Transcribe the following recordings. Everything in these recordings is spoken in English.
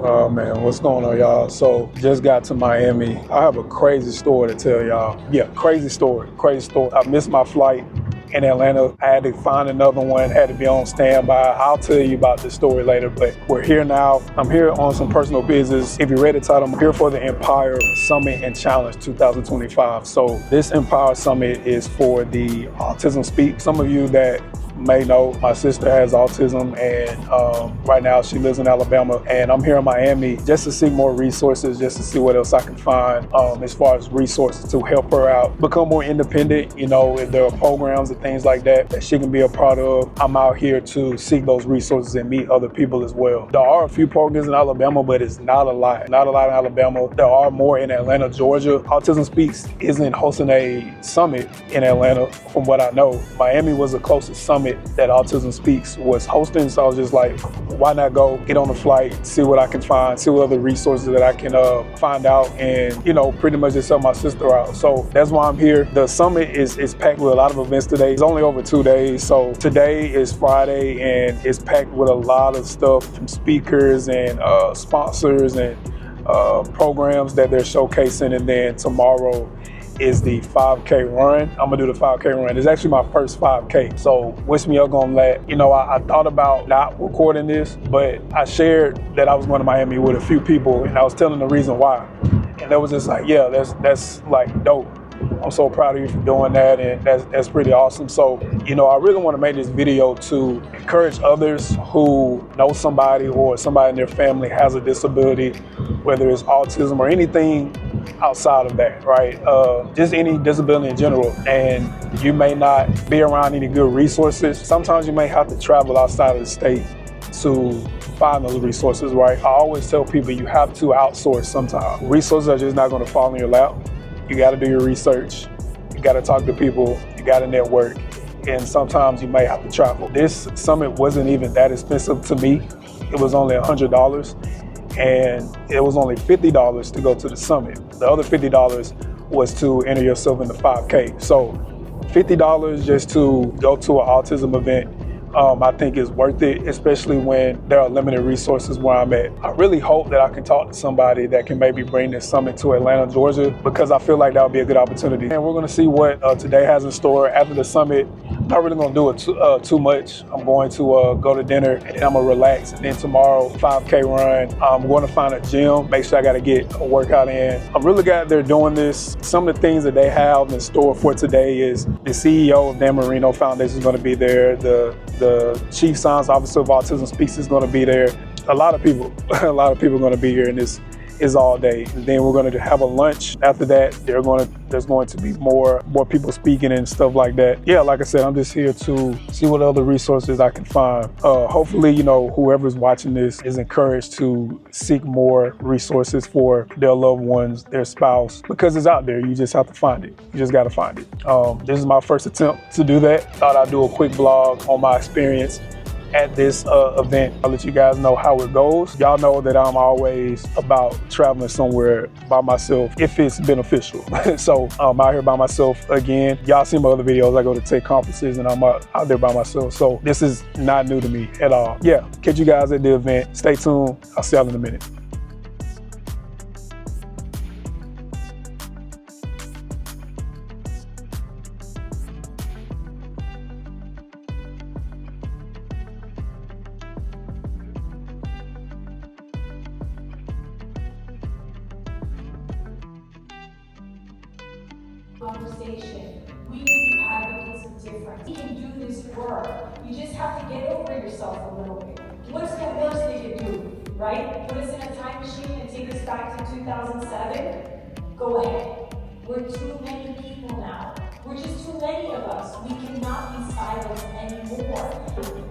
Oh man, what's going on, y'all? So just got to Miami. I have a crazy story to tell y'all. Yeah, crazy story. I missed my flight in Atlanta. I had to find another one, had to be on standby. I'll tell you about this story later, but we're here now. I'm here on some personal business. If you read the title, I'm here for the Empire Summit and Challenge 2025. So this Empire Summit is for the Autism Speak. Some of you that may know, my sister has autism, and right now she lives in Alabama, and I'm here in Miami just to seek more resources, just to see what else I can find as far as resources to help her out, become more independent. You know, if there are programs and things like that that she can be a part of, I'm out here to seek those resources and meet other people as well. There are a few programs in Alabama, but it's not a lot in Alabama. There are more in Atlanta, Georgia. Autism Speaks isn't hosting a summit in Atlanta from what I know. Miami was the closest summit that Autism Speaks was hosting, so I was just like, why not go, get on the flight, see what I can find, see what other resources that I can find out, and, you know, pretty much just help my sister out. So that's why I'm here. The summit is packed with a lot of events today. It's only over 2 days, so today is Friday, and it's packed with a lot of stuff from speakers and sponsors and programs that they're showcasing, and then tomorrow is the 5K run. I'm gonna do the 5K run. It's actually my first 5K. So wish me luck on that. You know, I thought about not recording this, but I shared that I was going to Miami with a few people, and I was telling the reason why. And they was just like, yeah, that's like dope. I'm so proud of you for doing that, and that's pretty awesome. So, you know, I really want to make this video to encourage others who know somebody or somebody in their family has a disability, whether it's autism or anything outside of that, right? Just any disability in general, and you may not be around any good resources. Sometimes you may have to travel outside of the state to find those resources, right? I always tell people you have to outsource sometimes. Resources are just not going to fall in your lap. You got to do your research. You got to talk to people. You got to network. And sometimes you may have to travel. This summit wasn't even that expensive to me. It was only $100. And it was only $50 to go to the summit. The other $50 was to enter yourself in the 5K. So $50 just to go to an autism event, I think is worth it, especially when there are limited resources where I'm at. I really hope that I can talk to somebody that can maybe bring this summit to Atlanta, Georgia, because I feel like that would be a good opportunity. And we're gonna see what today has in store after the summit. I'm not really gonna do it too much. I'm going to go to dinner, and then I'm gonna relax. And then tomorrow, 5K run. I'm going to find a gym, make sure I gotta get a workout in. I'm really glad they're doing this. Some of the things that they have in store for today is the CEO of Dan Marino Foundation is gonna be there. The Chief Science Officer of Autism Speaks is going to be there. A lot of people are going to be here, and this is all day. And then we're going to have a lunch. After that, there's going to be more people speaking and stuff like that. Yeah, like I said, I'm just here to see what other resources I can find. Hopefully, you know, whoever's watching this is encouraged to seek more resources for their loved ones, their spouse, because it's out there. You just have to find it. You just got to find it. This is my first attempt to do that. Thought I'd do a quick vlog on my experience at this event. I'll let you guys know how it goes. Y'all know that I'm always about traveling somewhere by myself if it's beneficial. So I'm out here by myself again. Y'all see my other videos. I go to tech conferences and I'm out there by myself. So this is not new to me at all. Yeah, catch you guys at the event. Stay tuned. I'll see y'all in a minute. Conversation. We are the advocates of difference. You can do this work. You just have to get over yourself a little bit. What's the worst they could do, right? Put us in a time machine and take us back to 2007? Go ahead. We're too many people now. We're just too many of us. We cannot be silenced anymore.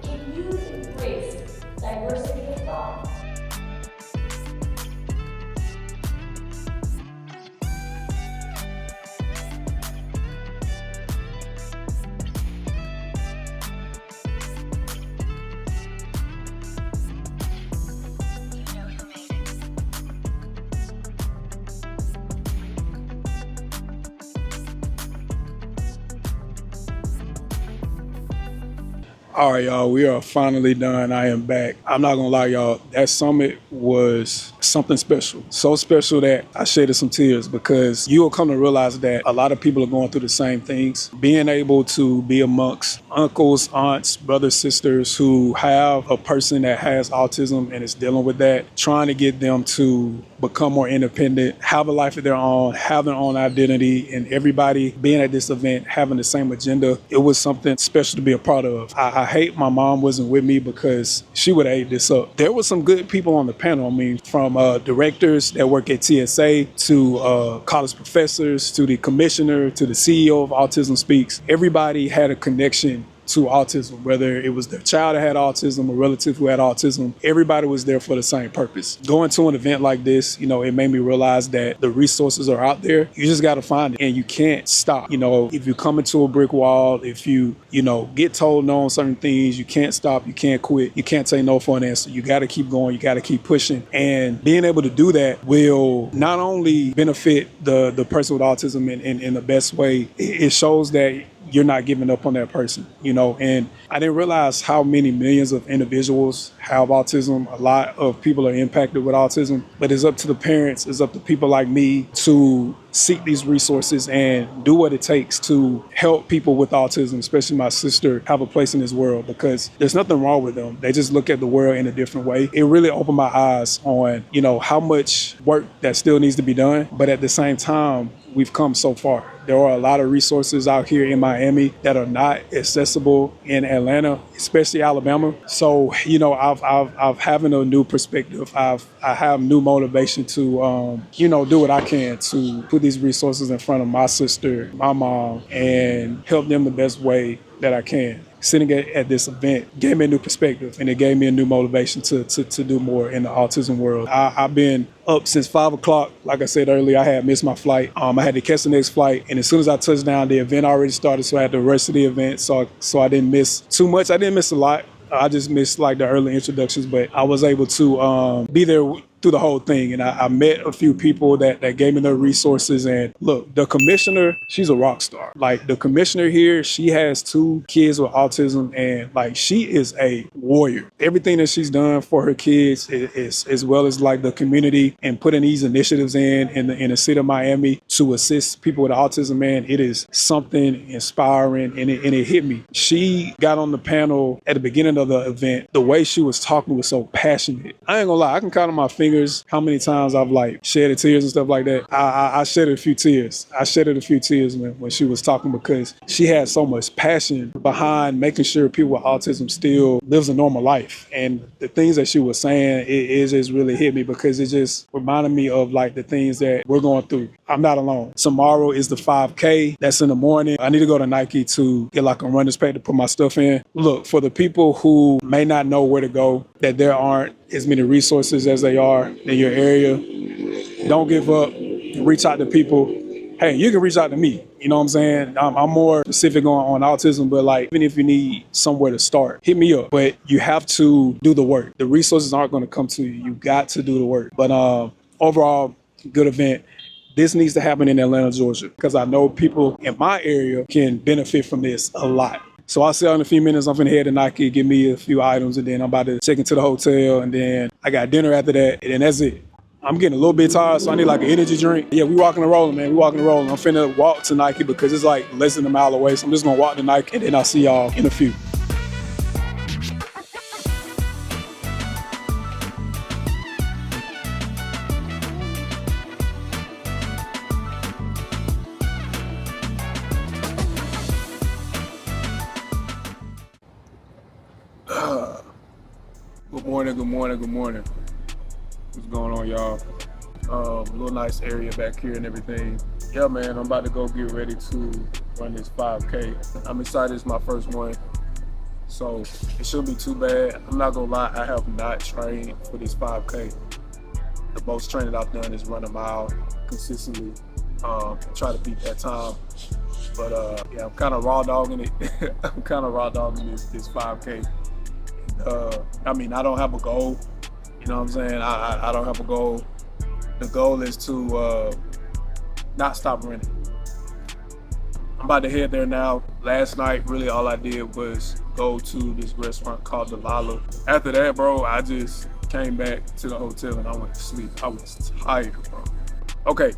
Can you embrace diversity of thought? All right, y'all, we are finally done. I am back. I'm not gonna lie, y'all, that summit was something special. So special that I shedded some tears because you will come to realize that a lot of people are going through the same things. Being able to be amongst uncles, aunts, brothers, sisters who have a person that has autism and is dealing with that, trying to get them to become more independent, have a life of their own, have their own identity, and everybody being at this event having the same agenda, it was something special to be a part of. I hate my mom wasn't with me because she would have ate this up. There were some good people on the panel. I mean, from directors that work at TSA to college professors to the commissioner to the CEO of Autism Speaks. Everybody had a connection to autism, whether it was their child that had autism, a relative who had autism. Everybody was there for the same purpose. Going to an event like this, it made me realize that the resources are out there. You just got to find it, and you can't stop. If you come into a brick wall, if you get told no on certain things, you can't stop, you can't quit, you can't say no for an answer. You got to keep going, you got to keep pushing, and being able to do that will not only benefit the person with autism in the best way, it shows that you're not giving up on that person, and I didn't realize how many millions of individuals have autism. A lot of people are impacted with autism, but it's up to the parents, it's up to people like me to seek these resources and do what it takes to help people with autism, especially my sister, have a place in this world, because there's nothing wrong with them. They just look at the world in a different way. It really opened my eyes on, how much work that still needs to be done, but at the same time, we've come so far. There are a lot of resources out here in Miami that are not accessible in Atlanta, especially Alabama. So, I've having a new perspective. I have new motivation to, do what I can to put these resources in front of my sister, my mom, and help them the best way that I can. Sitting at this event gave me a new perspective, and it gave me a new motivation to do more in the autism world. I've been up since 5 o'clock. Like I said earlier, I had missed my flight. I had to catch the next flight, and as soon as I touched down, the event already started, so I had to rush to the event. So I didn't miss too much. I didn't miss a lot. I just missed like the early introductions, but I was able to be there through the whole thing. And I met a few people that gave me their resources. And look, the commissioner, she's a rock star. Like the commissioner here, she has 2 kids with autism, and like she is a warrior. Everything that she's done for her kids is as well as like the community and putting these initiatives in the city of Miami to assist people with autism, man, it is something inspiring, and it hit me. She got on the panel at the beginning of the event. The way she was talking was so passionate. I ain't gonna lie, I can count on my fingers how many times I've like shedded tears and stuff like that. I shedded a few tears. I shedded a few tears when she was talking, because she had so much passion behind making sure people with autism still lives a normal life. And the things that she was saying, it just really hit me, because it just reminded me of like the things that we're going through. I'm not alone. Tomorrow is the 5K. That's in the morning. I need to go to Nike to get like a runner's pad to put my stuff in. Look, for the people who may not know where to go, that there aren't as many resources as they are in your area, don't give up. Reach out to people. Hey, you can reach out to me. You know what I'm saying? I'm more specific on autism, but like, even if you need somewhere to start, hit me up. But you have to do the work. The resources aren't going to come to you. You got to do the work. But overall, good event. This needs to happen in Atlanta, Georgia, because I know people in my area can benefit from this a lot. So I'll see y'all in a few minutes. I'm finna head to Nike, give me a few items, and then I'm about to check into the hotel, and then I got dinner after that, and then that's it. I'm getting a little bit tired, so I need like an energy drink. Yeah, we walking and rolling, man. We walking and rolling. I'm finna walk to Nike because it's like less than a mile away, so I'm just gonna walk to Nike, and then I'll see y'all in a few. Good morning. What's going on, y'all? Little nice area back here and everything. Yeah, man, I'm about to go get ready to run this 5K. I'm excited, it's my first one, so it shouldn't be too bad. I'm not gonna lie, I have not trained for this 5K. The most training I've done is run a mile consistently, try to beat that time. But yeah, I'm kind of raw dogging it. I'm kind of raw dogging this 5K. I mean, I don't have a goal. You know what I'm saying? I don't have a goal. The goal is to not stop running. I'm about to head there now. Last night, really all I did was go to this restaurant called Delilah. After that, bro, I just came back to the hotel and I went to sleep. I was tired, bro. Okay,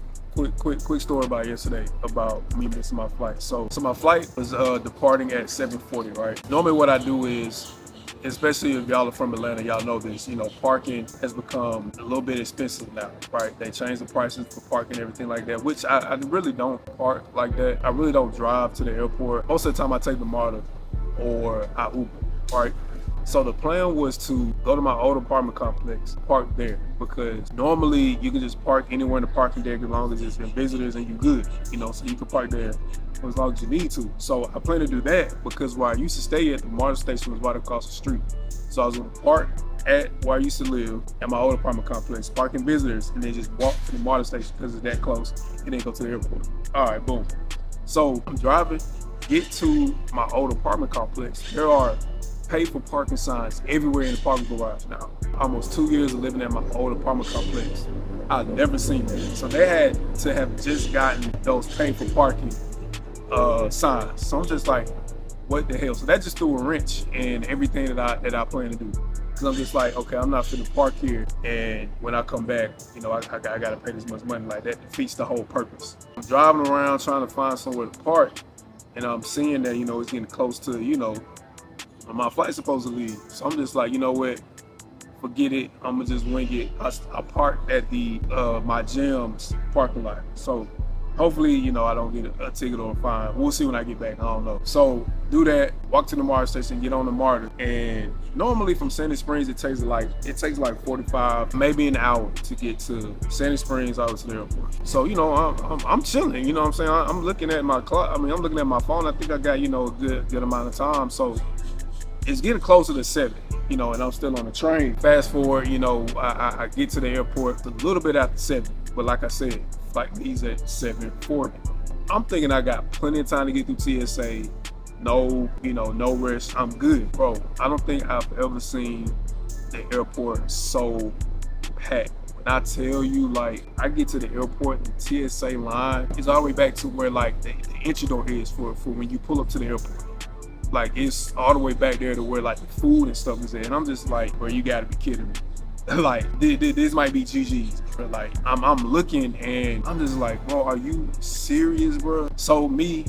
quick story about yesterday about me missing my flight. So my flight was departing at 7:40, right? Normally what I do is, especially if y'all are from Atlanta, y'all know this, parking has become a little bit expensive now, right? They changed the prices for parking and everything like that, which I really don't park like that. I really don't drive to the airport. Most of the time I take the MARTA or I Uber, right? So the plan was to go to my old apartment complex, park there, because normally you can just park anywhere in the parking deck as long as it's in visitors and you're good, so you can park there as long as you need to. So I plan to do that because where I used to stay at, the MARTA station was right across the street. So I was gonna park at where I used to live at my old apartment complex, parking visitors, and then just walk to the MARTA station because it's that close, and then go to the airport. All right, boom. So I'm driving, get to my old apartment complex. There are paid for parking signs everywhere in the parking garage now. Almost 2 years of living at my old apartment complex, I've never seen that. So they had to have just gotten those paid for parking signs. So I'm just like, what the hell? So that just threw a wrench in everything that I plan to do. Cause I'm just like, okay, I'm not finna park here, and when I come back, I gotta pay this much money. Like that defeats the whole purpose. I'm driving around trying to find somewhere to park, and I'm seeing that it's getting close to my flight's supposed to leave. So I'm just like, you know what? Forget it. I'm gonna just wing it. I parked at the my gym's parking lot. So hopefully, I don't get a ticket or a fine. We'll see when I get back. I don't know. So do that. Walk to the MARTA station. Get on the MARTA. And normally from Sandy Springs, it takes like 45, maybe an hour to get to Sandy Springs out to the airport. So I'm chilling. You know what I'm saying? I'm looking at my clock. I'm looking at my phone. I think I got a good amount of time. So it's getting closer to 7, and I'm still on the train. Fast forward, I get to the airport a little bit after 7, but like I said, flight leaves at 7:40. I'm thinking I got plenty of time to get through TSA. No, no rush. I'm good, bro. I don't think I've ever seen the airport so packed. When I tell you, I get to the airport, the TSA line is all the way back to where the entry door is for when you pull up to the airport. It's all the way back there to where the food and stuff is at. And I'm just like, bro, you gotta be kidding me. This might be GG's. But I'm looking and I'm just like, bro, are you serious, bro? So me,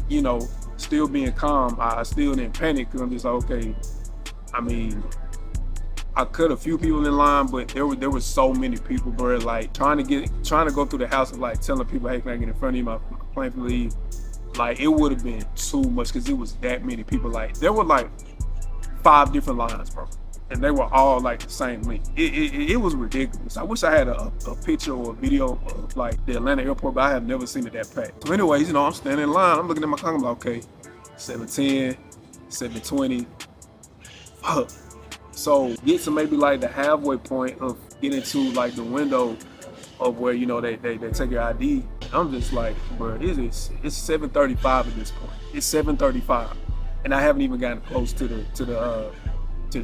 still being calm, I still didn't panic because I'm just like, okay, I cut a few people in line, but there were so many people, bro, trying to go through the house and telling people, hey, can I get in front of you? My plane for leave. It would have been too much because it was that many people. There were 5 different lines, bro, and they were all the same length. It was ridiculous. I wish I had a picture or a video of the Atlanta airport, but I have never seen it that packed. So anyways, I'm standing in line. I'm looking at my clock. I'm like, okay, 7:10, 7:20. Fuck. So get to maybe the halfway point of getting to the window of where they take your ID. I'm just like, bro, it's 7:35 at this point. It's 7:35, and I haven't even gotten close to the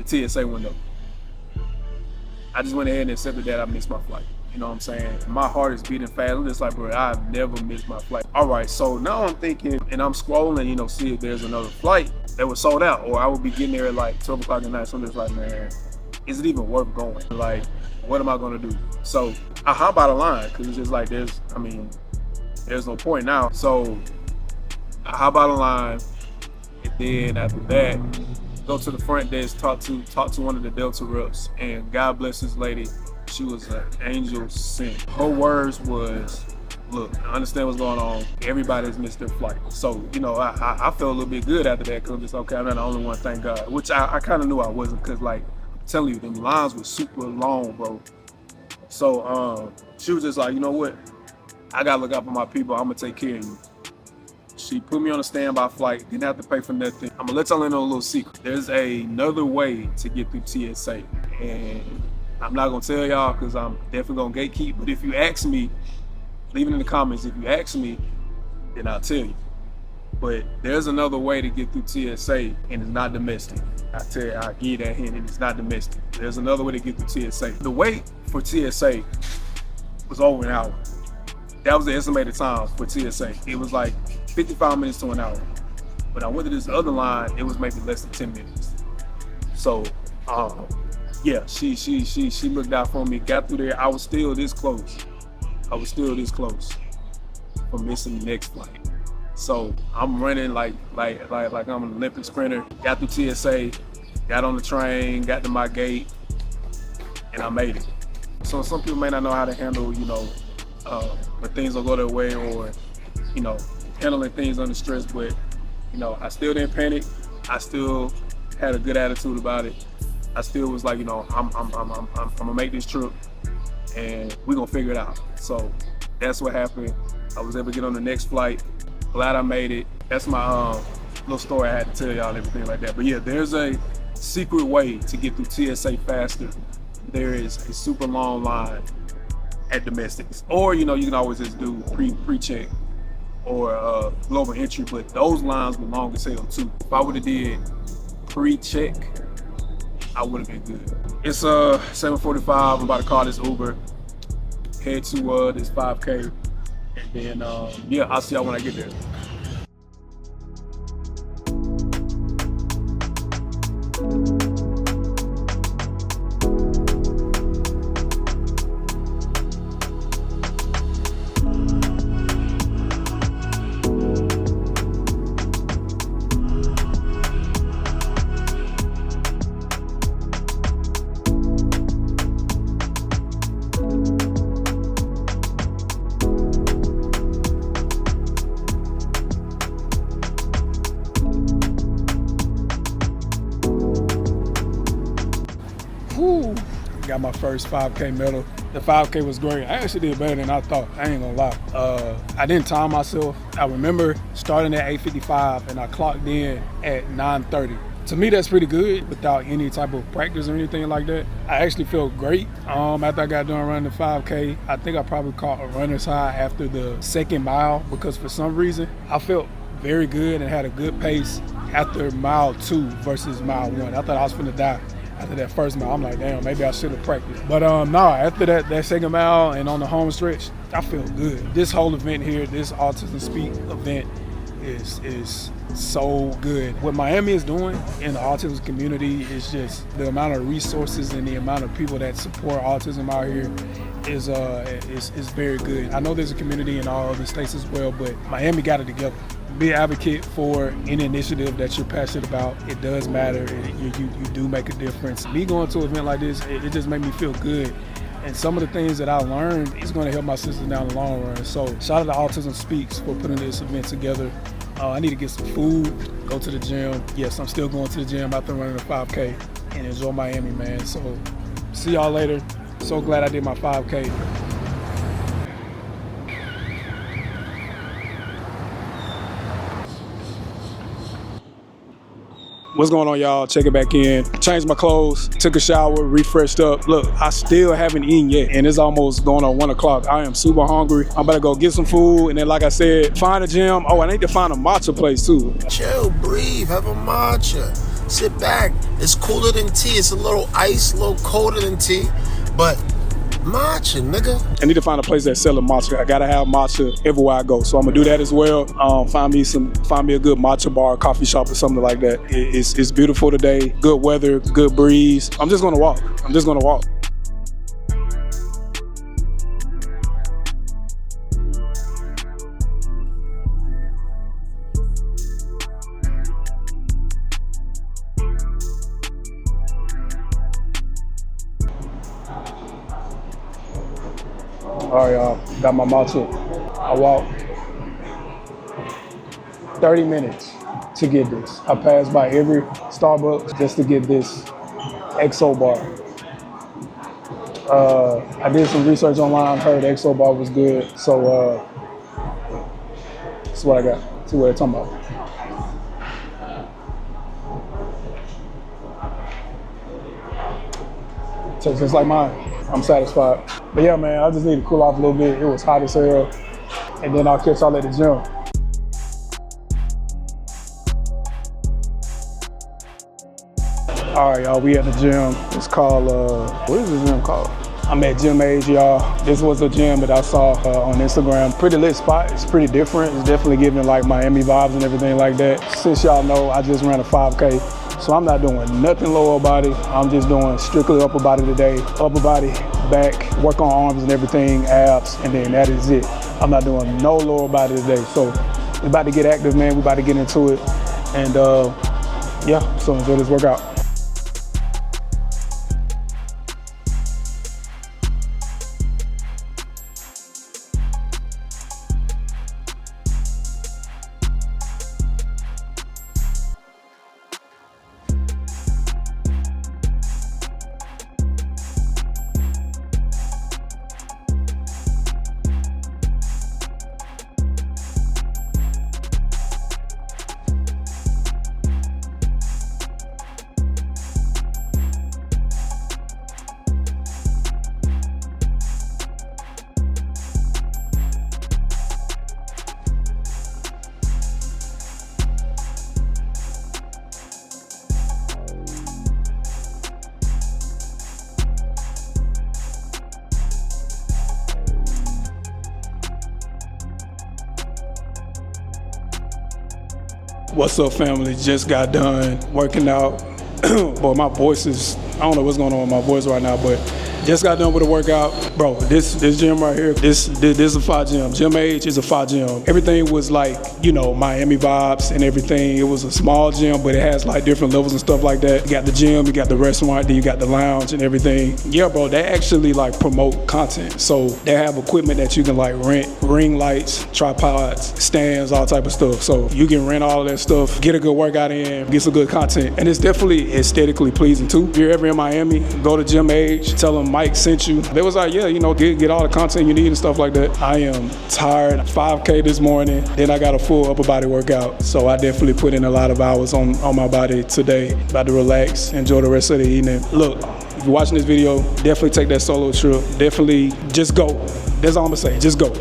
TSA window. I just went ahead and accepted that I missed my flight. You know what I'm saying? My heart is beating fast. I'm just like, bro, I've never missed my flight. All right, so now I'm thinking, and I'm scrolling, see if there's another flight that was sold out, or I would be getting there at 12 o'clock at night. So I'm just like, man, is it even worth going? What am I gonna do? So I hop out of line because it's just there's no point now. So I hop out of line, and then after that, go to the front desk, talk to one of the Delta reps, and God bless this lady. She was an angel sent. Her words was, look, I understand what's going on. Everybody's missed their flight. So, I felt a little bit good after that because I'm just, okay, I'm not the only one, thank God. Which I kind of knew I wasn't because, I'm telling you, them lines were super long, bro. So, she was just like, you know what? I gotta look out for my people. I'm gonna take care of you. She put me on a standby flight, didn't have to pay for nothing. I'm gonna let y'all in on a little secret. There's another way to get through TSA, and I'm not gonna tell y'all because I'm definitely gonna gatekeep, but if you ask me, leave it in the comments. If you ask me, then I'll tell you. But there's another way to get through TSA, and it's not domestic. I tell you, I'll give you that hint, and it's not domestic. There's another way to get through TSA. The wait for TSA was over an hour. That was the estimated time for TSA. It was 55 minutes to an hour. When I went to this other line, it was maybe less than 10 minutes. So, yeah, she looked out for me, got through there. I was still this close. From missing the next flight. So I'm running like I'm an Olympic sprinter. Got through TSA, got on the train, got to my gate, and I made it. So some people may not know how to handle, when things don't go their way, or, handling things under stress. But, I still didn't panic. I still had a good attitude about it. I still was like, I'm gonna make this trip, and we're gonna figure it out. So that's what happened. I was able to get on the next flight. Glad I made it. That's my little story I had to tell y'all and everything like that. But yeah, there's a secret way to get through TSA faster. There is a super long line at domestics. Or, you can always just do pre-check or global entry, but those lines were long as hell too. If I would have did pre-check, I would have been good. It's 7:45, I'm about to call this Uber, head to this 5K, and then yeah, I'll see y'all when I get there. Whew. Got my first 5K medal. The 5K was great. I actually did better than I thought. I ain't gonna lie. I didn't time myself. I remember starting at 8:55 and I clocked in at 9:30. To me, that's pretty good without any type of practice or anything like that. I actually felt great after I got done running the 5K. I think I probably caught a runner's high after the second mile because for some reason I felt very good and had a good pace after mile 2 versus mile 1. I thought I was finna die after that first mile. I'm like, damn, maybe I should have practiced. But after that second mile and on the home stretch, I feel good. This whole event here, this Autism Speak event is so good. What Miami is doing in the autism community is just the amount of resources and the amount of people that support autism out here is very good. I know there's a community in all other states as well, but Miami got it together. Be an advocate for any initiative that you're passionate about. It does matter. You do make a difference. Me going to an event like this, it just made me feel good. And some of the things that I learned is going to help my sisters down the long run. So shout out to Autism Speaks for putting this event together. I need to get some food, go to the gym. Yes, I'm still going to the gym after running the 5K and enjoy Miami, man. So see y'all later. So glad I did my 5K. What's going on, y'all? Check it back in. Changed my clothes, took a shower, refreshed up. Look, I still haven't eaten yet, and it's almost going on 1 o'clock. I am super hungry. I'm about to go get some food, and then, like I said, find a gym. Oh, I need to find a matcha place, too. Chill, breathe, have a matcha. Sit back. It's cooler than tea. It's a little ice, a little colder than tea, but matcha, nigga. I need to find a place that's selling matcha. I gotta have matcha everywhere I go, so I'm gonna do that as well. Find me a good matcha bar, coffee shop, or something like that. It's beautiful today. Good weather, good breeze. I'm just gonna walk. All right, y'all, got my matcha. I walked 30 minutes to get this. I passed by every Starbucks just to get this XO bar. I did some research online, heard XO bar was good, so that's what I got. See what they're talking about. Tastes just like mine. I'm satisfied. But yeah, man, I just need to cool off a little bit. It was hot as hell. And then I'll catch y'all at the gym. All right, y'all, we at the gym. It's called, what is this gym called? I'm at Gym Age, y'all. This was a gym that I saw on Instagram. Pretty lit spot. It's pretty different. It's definitely giving like Miami vibes and everything like that. Since y'all know, I just ran a 5K. So I'm not doing nothing lower body. I'm just doing strictly upper body today. Upper body, back, work on arms and everything, abs, and then that is it. I'm not doing no lower body today. So we're about to get active, man. We're about to get into it. And yeah, so enjoy this workout. What's up, family? Just got done working out. Boy, my voice is, I don't know what's going on with my voice right now, but just got done with a workout. Bro, this gym right here, this is a fire gym. Gym Age is a fire gym. Everything was like, you know, Miami vibes and everything. It was a small gym, but it has like different levels and stuff like that. You got the gym, you got the restaurant, then you got the lounge and everything. Yeah, bro, they actually like promote content. So they have equipment that you can like rent, ring lights, tripods, stands, all type of stuff. So you can rent all of that stuff, get a good workout in, get some good content. And it's definitely aesthetically pleasing too. If you're ever in Miami, go to Gym Age, tell them Mike sent you. They was like, yeah, you know, get all the content you need and stuff like that. I am tired. 5K this morning, then I got a full upper body workout. So I definitely put in a lot of hours on my body today. About to relax, enjoy the rest of the evening. Look, if you're watching this video, definitely take that solo trip. Definitely just go. That's all I'm gonna say, just go.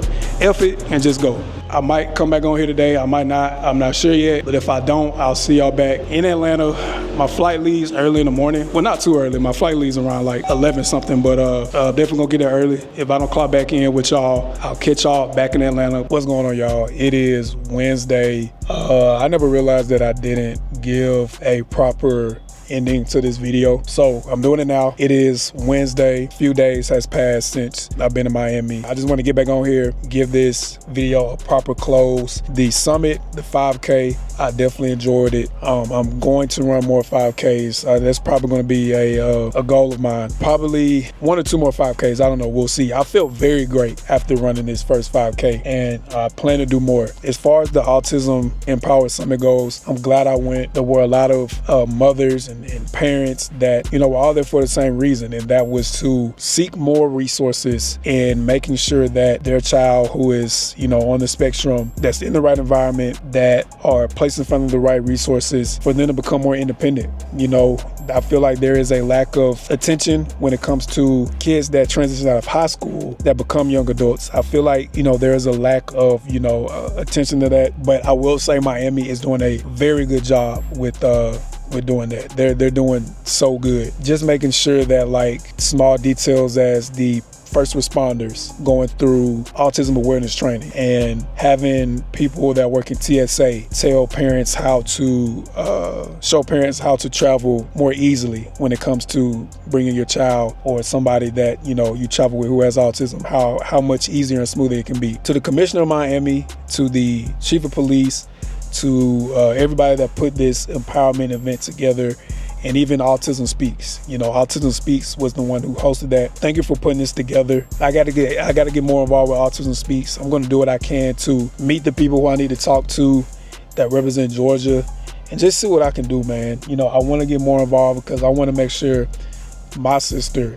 F it and just go. I might come back on here today, I might not, I'm not sure yet, but if I don't, I'll see y'all back in Atlanta. My flight leaves early in the morning. Well, not too early, my flight leaves around like 11 something, but definitely gonna get there early. If I don't clock back in with y'all, I'll catch y'all back in Atlanta. What's going on, y'all? It is Wednesday. I never realized that I didn't give a proper ending to this video, so I'm doing it now. It is Wednesday. A few days has passed since I've been in Miami. I just want to get back on here, give this video a proper close. The summit, the 5K, I definitely enjoyed it. I'm going to run more 5Ks. That's probably going to be a goal of mine. Probably 1 or 2 more 5Ks. I don't know. We'll see. I felt very great after running this first 5K, and I plan to do more. As far as the Autism Empowered Summit goes, I'm glad I went. There were a lot of mothers and parents that, you know, were all there for the same reason, and that was to seek more resources in making sure that their child who is, you know, on the spectrum, that's in the right environment, that are placed in front of the right resources for them to become more independent. You know, I feel like there is a lack of attention when it comes to kids that transition out of high school that become young adults. I feel like, you know, there is a lack of, you know, attention to that, but I will say Miami is doing a very good job with doing that. They're doing so good. Just making sure that like small details as the first responders going through autism awareness training and having people that work in TSA tell parents how to show parents how to travel more easily when it comes to bringing your child or somebody that, you know, you travel with who has autism, how much easier and smoother it can be. To the commissioner of Miami, to the chief of police, to everybody that put this empowerment event together, and even Autism Speaks. You know, Autism Speaks was the one who hosted that. Thank you for putting this together. I gotta get more involved with Autism Speaks. I'm gonna do what I can to meet the people who I need to talk to that represent Georgia and just see what I can do, man. You know, I wanna get more involved because I wanna make sure my sister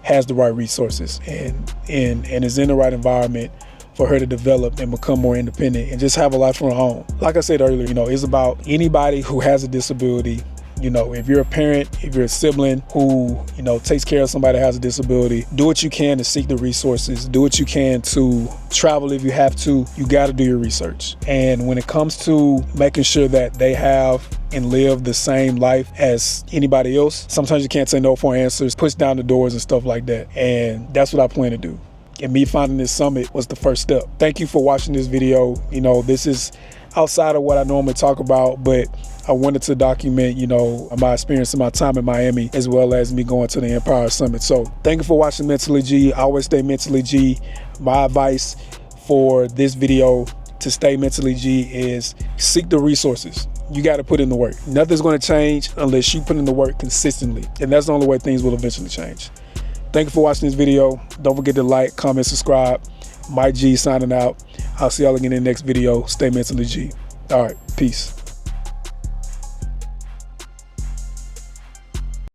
has the right resources and is in the right environment for her to develop and become more independent and just have a life of her own. Like I said earlier, you know, it's about anybody who has a disability. You know, if you're a parent, if you're a sibling who, you know, takes care of somebody that has a disability, do what you can to seek the resources, do what you can to travel if you have to. You got to do your research. And when it comes to making sure that they have and live the same life as anybody else, sometimes you can't say no for answers, push down the doors and stuff like that. And that's what I plan to do. And me finding this summit was the first step. Thank you for watching this video. You know, this is outside of what I normally talk about, but I wanted to document, you know, my experience in my time in Miami, as well as me going to the Empire Summit. So thank you for watching Mentally G. I always stay mentally G. My advice for this video to stay mentally G is seek the resources. You got to put in the work. Nothing's going to change unless you put in the work consistently. And that's the only way things will eventually change. Thank you for watching this video. Don't forget to like, comment, subscribe. Mike G signing out. I'll see y'all again in the next video. Stay mentally G. All right, peace.